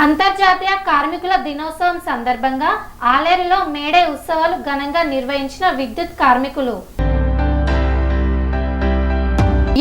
అంతర్జాతీయ కార్మికుల దినోత్సవం సందర్భంగా ఆలేరులో మేడే ఉత్సవాలు ఘనంగా నిర్వహించిన విద్యుత్ కార్మికులు.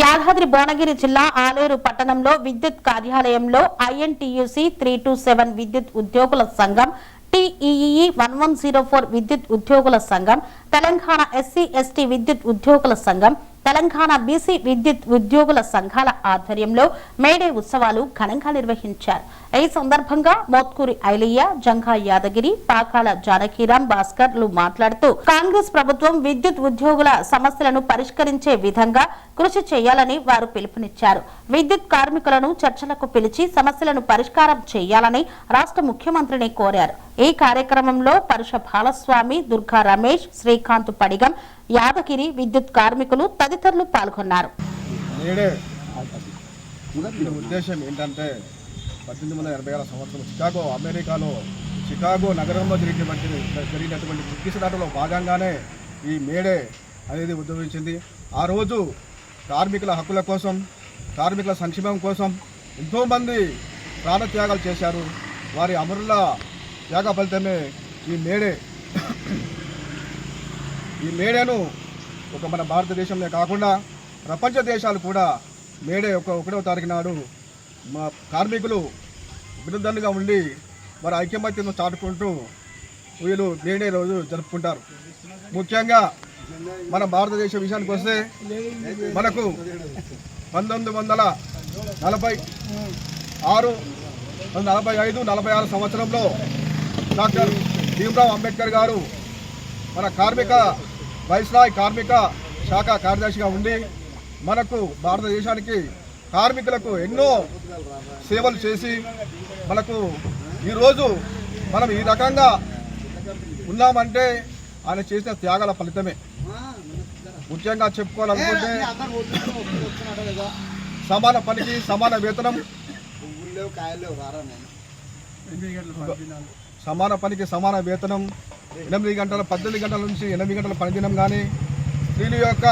యాదాద్రి భువనగిరి జిల్లా ఆలేరు పట్టణంలో విద్యుత్ కార్యాలయంలో INTUC 327 విద్యుత్ ఉద్యోగుల సంఘం, TEE 1104 విద్యుత్ ఉద్యోగుల సంఘం, తెలంగాణ SC/ST విద్యుత్ ఉద్యోగుల సంఘం, తెలంగాణ BC విద్యుత్ ఉద్యోగుల సంఘాల ఆధ్వర్యంలో మేడే ఉత్సవాలు ఘనంగా నిర్వహించారు. ఈ సందర్భంగా మోత్కూరి ఐలయ్య, జంగా యాదగిరి, పాకాల జానకీరాం భాస్కర్లు మాట్లాడుతూ కాంగ్రెస్ ప్రభుత్వం విద్యుత్ ఉద్యోగుల సమస్యలను పరిష్కరించే విధంగా కృషి చేయాలని వారు పిలుపునిచ్చారు. విద్యుత్ కార్మికులను చర్చలకు పిలిచి సమస్యలను పరిష్కారం చేయాలని రాష్ట్ర ముఖ్యమంత్రిని కోరారు. ఈ కార్యక్రమంలో పరుష బాలస్వామి, దుర్గా రమేష్, శ్రీకాంత్ పడిగం, యాదగిరి విద్యుత్ కార్మికులు తదితరులు పాల్గొన్నారు. ఉద్దేశం ఏంటంటే 1886 సంవత్సరం అమెరికాలో చికాగో నగరంలో జరిగినటువంటి బ్రిటిష్ దాడులో భాగంగానే ఈ మేడే అనేది ఉద్భవించింది. ఆ రోజు కార్మికుల హక్కుల కోసం, కార్మికుల సంక్షేమం కోసం ఎంతోమంది ప్రాణత్యాగాలు చేశారు. వారి అమరుల త్యాగ ఫలితమే ఈ మేడేను ఒక మన భారతదేశంలో కాకుండా ప్రపంచ దేశాలు కూడా మేడే 1వ తారీఖు నాడు మా కార్మికులు విరుద్ధంగా ఉండి మరి ఐక్యమత్యను చాటుకుంటూ వీళ్ళు మేడే రోజు జరుపుకుంటారు. ముఖ్యంగా మన భారతదేశ విషయానికి వస్తే మనకు 1945-46 సంవత్సరంలో డాక్టర్ భీమ్రావ్ అంబేద్కర్ గారు మన వైస్రాయ్ కార్మిక శాఖ కార్యదర్శిగా ఉండి మనకు భారతదేశానికి కార్మికులకు ఎన్నో సేవలు చేసి మనకు ఈరోజు మనం ఈ రకంగా ఉన్నామంటే ఆయన చేసిన త్యాగాల ఫలితమే. ముఖ్యంగా చెప్పుకోవాలనుకుంటే సమాన పనికి సమాన వేతనం, సమాన పనికి సమాన వేతనం, 8 గంటల 18 గంటల నుంచి 8 గంటల పనిదినం కానీ, స్త్రీల యొక్క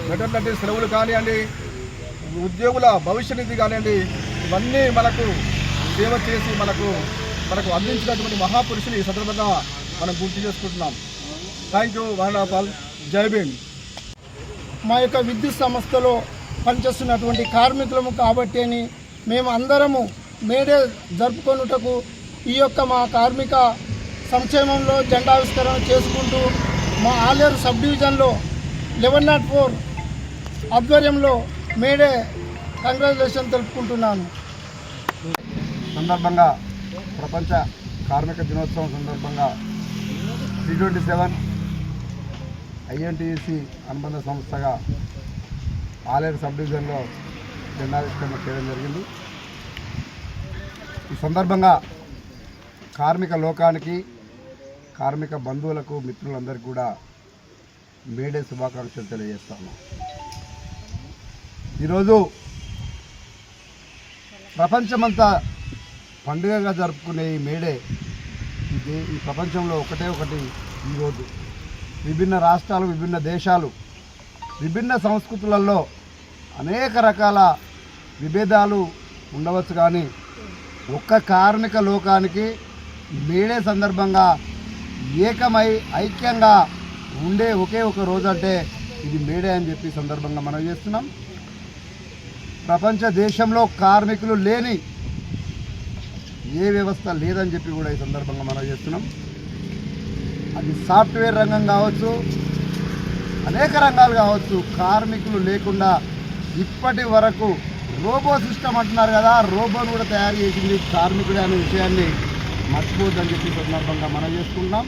మెటర్నిటీ సెలవులు కానివ్వండి, ఉద్యోగుల భవిష్య నిధి కానివ్వండి, ఇవన్నీ మనకు సేవ చేసి మనకు అందించినటువంటి మహాపురుషుని ఈ సందర్భంగా మనం గుర్తు చేసుకుంటున్నాం. Thank you. వండర్ఫుల్. జై భీమ్. మా యొక్క విద్యుత్ సంస్థలో పనిచేస్తున్నటువంటి కార్మికులము కాబట్టి మేము అందరము మేడే జరుపుకొనుటకు ఈ యొక్క మా కార్మిక సంక్షేమంలో జెండావిష్కరణ చేసుకుంటూ మా ఆలేరు సబ్ డివిజన్లో 1104 ఆధ్వర్యంలో మేడే కంగ్రాచులేషన్ తెలుపుకుంటున్నాను. సందర్భంగా ప్రపంచ కార్మిక దినోత్సవం సందర్భంగా 327 INTUC అనుబంధ సంస్థగా ఆలేరు సబ్ డివిజన్లో జెండావిష్కరణ చేయడం జరిగింది. ఈ సందర్భంగా కార్మిక లోకానికి, కార్మిక బంధువులకు, మిత్రులందరికీ కూడా మేడే శుభాకాంక్షలు తెలియజేస్తాను. ఈరోజు ప్రపంచమంతా పండుగగా జరుపుకునే ఈ మేడే ఈ ప్రపంచంలో ఒకటి ఈరోజు విభిన్న రాష్ట్రాలు, విభిన్న దేశాలు, విభిన్న సంస్కృతులలో అనేక రకాల విభేదాలు ఉండవచ్చు, కానీ ఒక్క కార్మిక లోకానికి మేడే సందర్భంగా ఏకమై ఐక్యంగా ఉండే ఒకే ఒక రోజు అంటే ఇది మేడే అని చెప్పి సందర్భంగా మనం చేస్తున్నాం. ప్రపంచ దేశంలో కార్మికులు లేని ఏ వ్యవస్థ లేదని చెప్పి కూడా ఈ సందర్భంగా మనం చేస్తున్నాం. అది సాఫ్ట్వేర్ రంగం కావచ్చు, అనేక రంగాలు కావచ్చు. కార్మికులు లేకుండా ఇప్పటి వరకు రోబో సిస్టమ్ అంటున్నారు కదా, రోబోను కూడా తయారు చేసింది కార్మికుడే అనే విషయాన్ని మర్చిపోద్దని చెప్పి సందర్భంగా మనం చేసుకుంటున్నాం.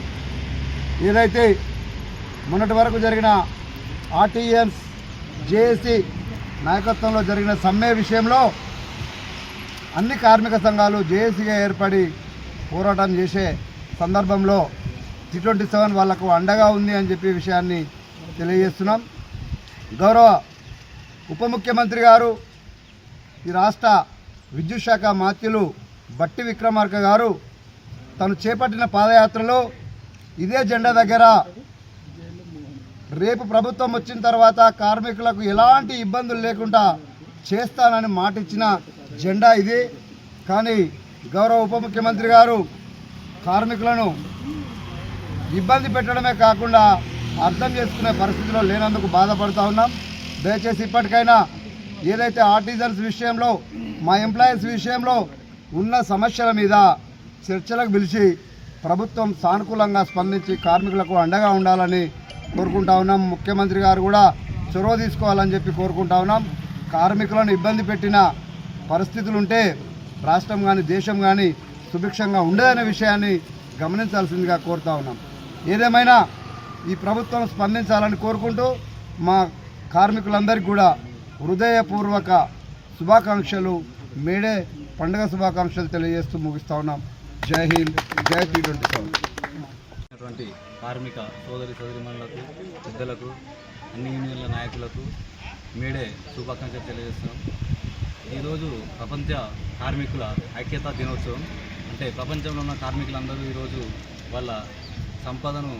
ఏదైతే మొన్నటి వరకు జరిగిన RTNs, JAC నాయకత్వంలో జరిగిన సమ్మె విషయంలో అన్ని కార్మిక సంఘాలు JACగా ఏర్పడి పోరాటం చేసే సందర్భంలో 327 వాళ్లకు అండగా ఉంది అని చెప్పి విషయాన్ని తెలియజేస్తున్నాం. గౌరవ ఉప ముఖ్యమంత్రి గారు, ఈ రాష్ట్ర విద్యుత్ శాఖ మాత్యులు బట్టి విక్రమార్క గారు తను చేపట్టిన పాదయాత్రలో ఇదే జెండా దగ్గర రేపు ప్రభుత్వం వచ్చిన తర్వాత కార్మికులకు ఎలాంటి ఇబ్బందులు లేకుండా చేస్తానని మాట ఇచ్చిన జెండా ఇది. కానీ గౌరవ ఉప ముఖ్యమంత్రి గారు కార్మికులను ఇబ్బంది పెట్టడమే కాకుండా అర్థం చేసుకునే పరిస్థితిలో లేనందుకు బాధపడుతూ ఉన్నాం. దయచేసి ఇప్పటికైనా ఏదైతే ఆర్టిజన్స్ విషయంలో మా ఎంప్లాయీస్ విషయంలో ఉన్న సమస్యల మీద చర్చలకు పిలిచి ప్రభుత్వం సానుకూలంగా స్పందించి కార్మికులకు అండగా ఉండాలని కోరుకుంటా ఉన్నాం. ముఖ్యమంత్రి గారు కూడా చొరవ తీసుకోవాలని చెప్పి కోరుకుంటా ఉన్నాం. కార్మికులను ఇబ్బంది పెట్టిన పరిస్థితులుంటే రాష్ట్రం కానీ దేశం కానీ సుభిక్షంగా ఉండదనే విషయాన్ని గమనించాల్సిందిగా కోరుతా ఉన్నాం. ఏదేమైనా ఈ ప్రభుత్వం స్పందించాలని కోరుకుంటూ మా కార్మికులందరికీ కూడా హృదయపూర్వక శుభాకాంక్షలు, మేడే పండుగ శుభాకాంక్షలు తెలియజేస్తూ ముగిస్తా ఉన్నాం. జై హింద్, జై T20. కార్మిక సోదరిమణులకు, పెద్దలకు, అన్ని యూనియన్ల నాయకులకు మేడే శుభాకాంక్షలు తెలియజేస్తున్నాం. ఈరోజు ప్రపంచ కార్మికుల ఐక్యతా దినోత్సవం. అంటే ప్రపంచంలో ఉన్న కార్మికులందరూ ఈరోజు వాళ్ళ సంపదను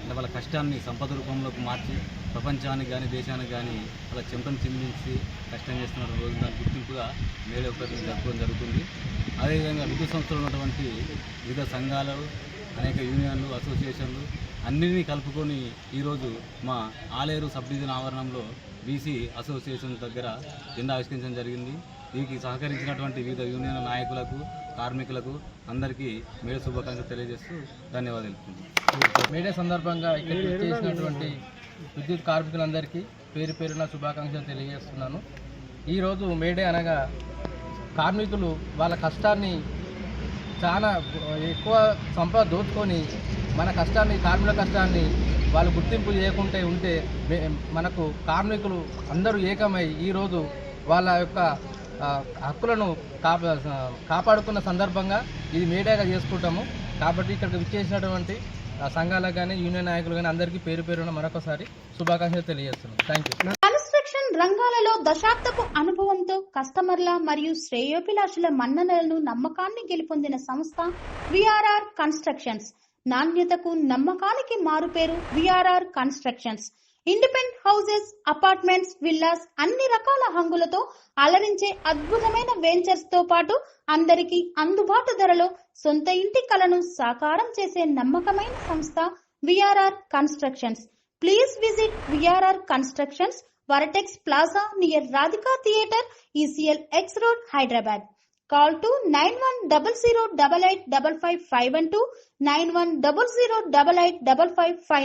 అంటే వాళ్ళ కష్టాన్ని సంపద రూపంలోకి మార్చి ప్రపంచానికి కానీ దేశానికి కానీ వాళ్ళ చెంపను చిందించి కష్టం చేస్తున్న రోజు దాని గుర్తింపుగా మేడే ఒకటి జరుపుకోవడం జరుగుతుంది. అదేవిధంగా విద్యుత్ సంస్థలు ఉన్నటువంటి వివిధ సంఘాలు, అనేక యూనియన్లు, అసోసియేషన్లు అన్నింటినీ కలుపుకొని ఈరోజు మా ఆలేరు సబ్ డివిజన్ ఆవరణంలో బీసీ అసోసియేషన్ దగ్గర జెండా ఆవిష్కరించడం జరిగింది. దీనికి సహకరించినటువంటి వివిధ యూనియన్ల నాయకులకు, కార్మికులకు అందరికీ మేడే శుభాకాంక్షలు తెలియజేస్తూ ధన్యవాదాలు. మేడే సందర్భంగా ఇక్కడ చేసినటువంటి విద్యుత్ కార్మికులందరికీ పేరు పేరున శుభాకాంక్షలు తెలియజేస్తున్నాను. ఈరోజు మేడే అనగా కార్మికులు వాళ్ళ కష్టాన్ని చాలా ఎక్కువ సంపద దోచుకొని మన కష్టాన్ని, కార్మికుల కష్టాన్ని వాళ్ళు గుర్తింపు చేయకుంటే ఉంటే మనకు కార్మికులు అందరూ ఏకమై ఈరోజు వాళ్ళ యొక్క హక్కులను కాపాడుకున్న సందర్భంగా ఇది మేడేగా చేసుకుంటాము. కాబట్టి ఇక్కడికి విచ్చేసినటువంటి సంఘాలకు కానీ యూనియన్ నాయకులు కానీ అందరికీ పేరు పేరున మరొకసారి శుభాకాంక్షలు తెలియజేస్తున్నాం. Thank you. కన్స్ట్రక్షన్ రంగాలలో దశాబ్దపు అనుభవంతో కస్టమర్ల మరియు శ్రేయోభిలాషుల మన్ననలను, నమ్మకాన్ని గెలుపొందిన సంస్థ విఆర్ఆర్ కన్స్ట్రక్షన్స్. నాణ్యతకు, నమ్మకానికి మారుపేరు VRR constructions. Independent houses, apartments, villas అన్ని రకాల హంగులతో అలరించే అద్భుతమైన వెంచర్స్ తో పాటు అందరికీ అందుబాటు ధరలో సొంత ఇంటి కలను సాకారం చేసే నమ్మకమైన సంస్థ VRR constructions. Please visit VRR constructions, వరటెక్స్ plaza near Radhika theatre, ECL X Road, Hyderabad. Call to 910088555512, 9100885555.